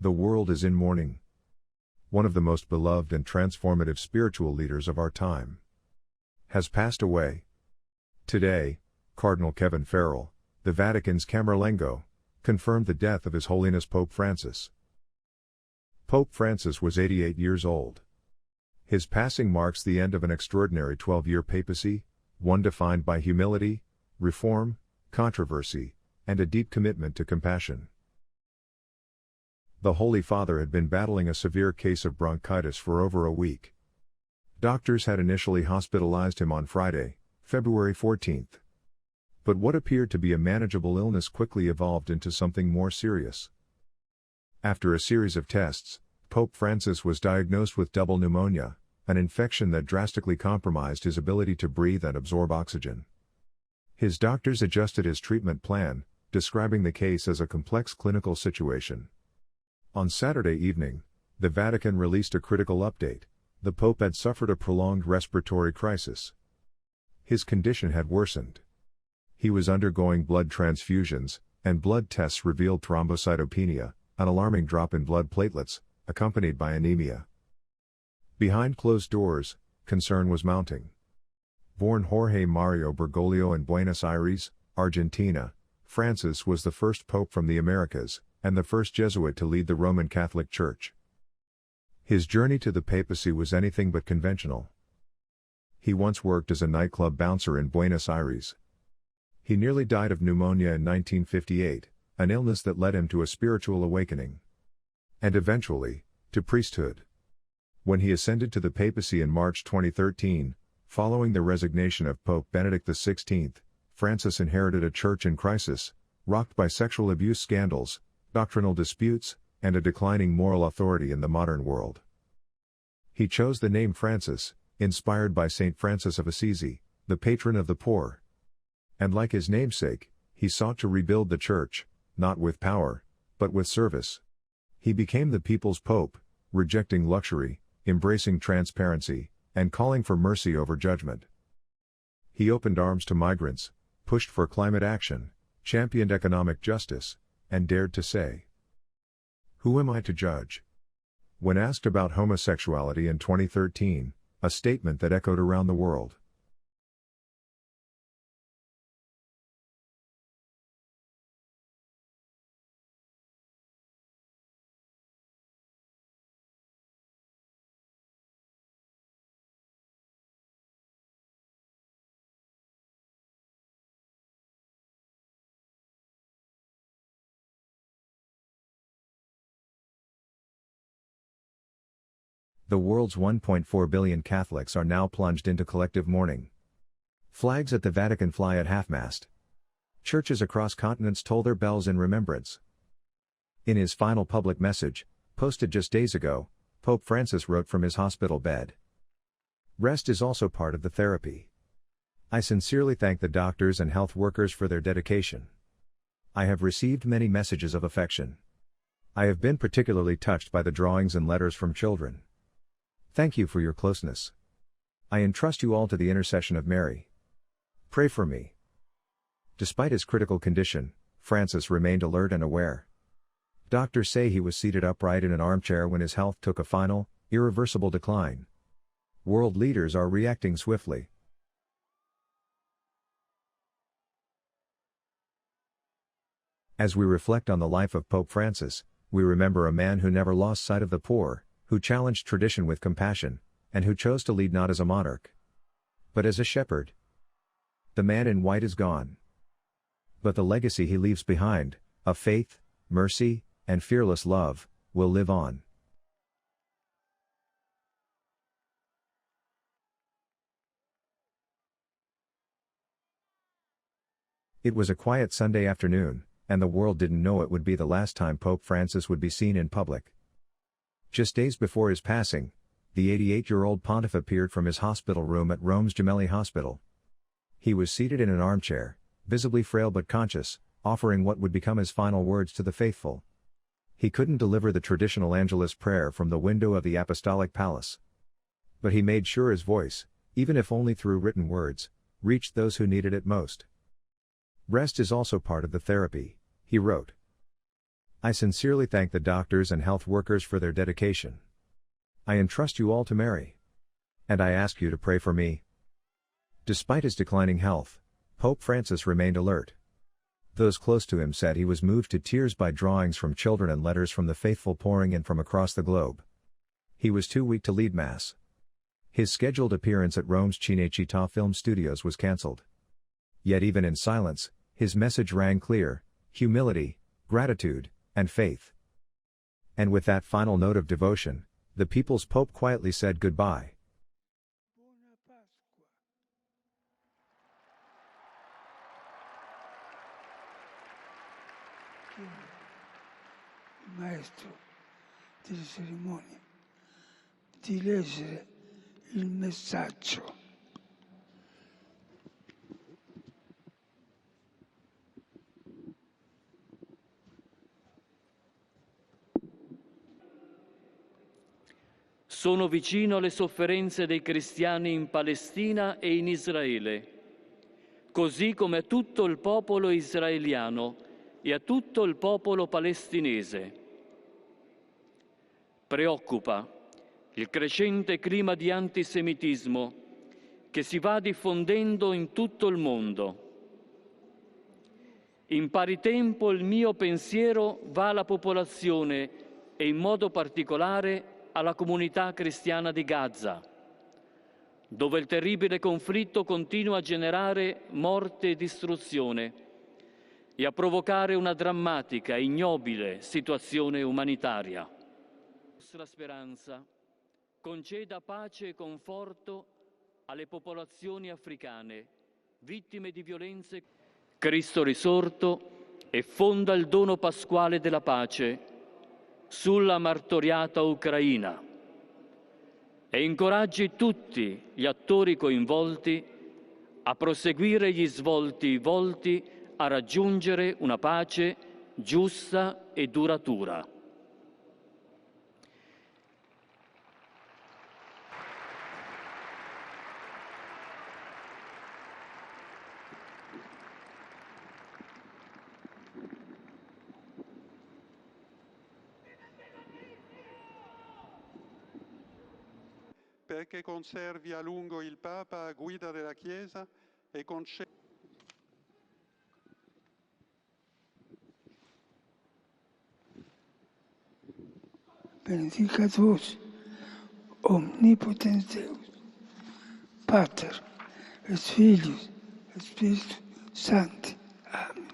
The world is in mourning. One of the most beloved and transformative spiritual leaders of our time has passed away. Today, Cardinal Kevin Farrell, the Vatican's Camerlengo, confirmed the death of His Holiness Pope Francis. Pope Francis was 88 years old. His passing marks the end of an extraordinary 12-year papacy, one defined by humility, reform, controversy, and a deep commitment to compassion. The Holy Father had been battling a severe case of bronchitis for over a week. Doctors had initially hospitalized him on Friday, February 14. But what appeared to be a manageable illness quickly evolved into something more serious. After a series of tests, Pope Francis was diagnosed with double pneumonia, an infection that drastically compromised his ability to breathe and absorb oxygen. His doctors adjusted his treatment plan, describing the case as a complex clinical situation. On Saturday evening, the Vatican released a critical update. The Pope had suffered a prolonged respiratory crisis. His condition had worsened. He was undergoing blood transfusions, and blood tests revealed thrombocytopenia, an alarming drop in blood platelets, accompanied by anemia. Behind closed doors, concern was mounting. Born Jorge Mario Bergoglio in Buenos Aires, Argentina, Francis was the first pope from the Americas, and the first Jesuit to lead the Roman Catholic Church. His journey to the papacy was anything but conventional. He once worked as a nightclub bouncer in Buenos Aires. He nearly died of pneumonia in 1958, an illness that led him to a spiritual awakening. And eventually, to priesthood. When he ascended to the papacy in March 2013, following the resignation of Pope Benedict XVI, Francis inherited a church in crisis, rocked by sexual abuse scandals, doctrinal disputes, and a declining moral authority in the modern world. He chose the name Francis, inspired by Saint Francis of Assisi, the patron of the poor. And like his namesake, he sought to rebuild the church, not with power, but with service. He became the people's pope, rejecting luxury, embracing transparency, and calling for mercy over judgment. He opened arms to migrants, pushed for climate action, championed economic justice, and dared to say, "Who am I to judge?" When asked about homosexuality in 2013, a statement that echoed around the world. The world's 1.4 billion Catholics are now plunged into collective mourning. Flags at the Vatican fly at half-mast. Churches across continents toll their bells in remembrance. In his final public message, posted just days ago, Pope Francis wrote from his hospital bed. Rest is also part of the therapy. I sincerely thank the doctors and health workers for their dedication. I have received many messages of affection. I have been particularly touched by the drawings and letters from children. Thank you for your closeness. I entrust you all to the intercession of Mary. Pray for me. Despite his critical condition, Francis remained alert and aware. Doctors say he was seated upright in an armchair when his health took a final, irreversible decline. World leaders are reacting swiftly. As we reflect on the life of Pope Francis, we remember a man who never lost sight of the poor, who challenged tradition with compassion, and who chose to lead not as a monarch, but as a shepherd. The man in white is gone. But the legacy he leaves behind, of faith, mercy, and fearless love, will live on. It was a quiet Sunday afternoon, and the world didn't know it would be the last time Pope Francis would be seen in public. Just days before his passing, the 88-year-old pontiff appeared from his hospital room at Rome's Gemelli Hospital. He was seated in an armchair, visibly frail but conscious, offering what would become his final words to the faithful. He couldn't deliver the traditional Angelus prayer from the window of the Apostolic Palace. But he made sure his voice, even if only through written words, reached those who needed it most. Rest is also part of the therapy, he wrote. I sincerely thank the doctors and health workers for their dedication. I entrust you all to Mary. And I ask you to pray for me. Despite his declining health, Pope Francis remained alert. Those close to him said he was moved to tears by drawings from children and letters from the faithful pouring in from across the globe. He was too weak to lead Mass. His scheduled appearance at Rome's Cinecittà Film Studios was cancelled. Yet even in silence, his message rang clear: humility, gratitude, and faith. And with that final note of devotion, the people's Pope quietly said goodbye. Buona Pasqua. Chiedo il maestro delle cerimonie di leggere il messaggio. Sono vicino alle sofferenze dei cristiani in Palestina e in Israele, così come a tutto il popolo israeliano e a tutto il popolo palestinese. Preoccupa il crescente clima di antisemitismo che si va diffondendo in tutto il mondo. In pari tempo il mio pensiero va alla popolazione e in modo particolare alla comunità cristiana di Gaza, dove il terribile conflitto continua a generare morte e distruzione e a provocare una drammatica e ignobile situazione umanitaria. La nostra speranza conceda pace e conforto alle popolazioni africane, vittime di violenze. Cristo risorto e fonda il dono pasquale della pace sulla martoriata Ucraina e incoraggi tutti gli attori coinvolti a proseguire gli svolti volti a raggiungere una pace giusta e duratura. Perché conservi a lungo il Papa a guida della Chiesa e Benedicat vos, omnipotens Deus, Pater, et Filius, et Spiritus Sancti. Amen.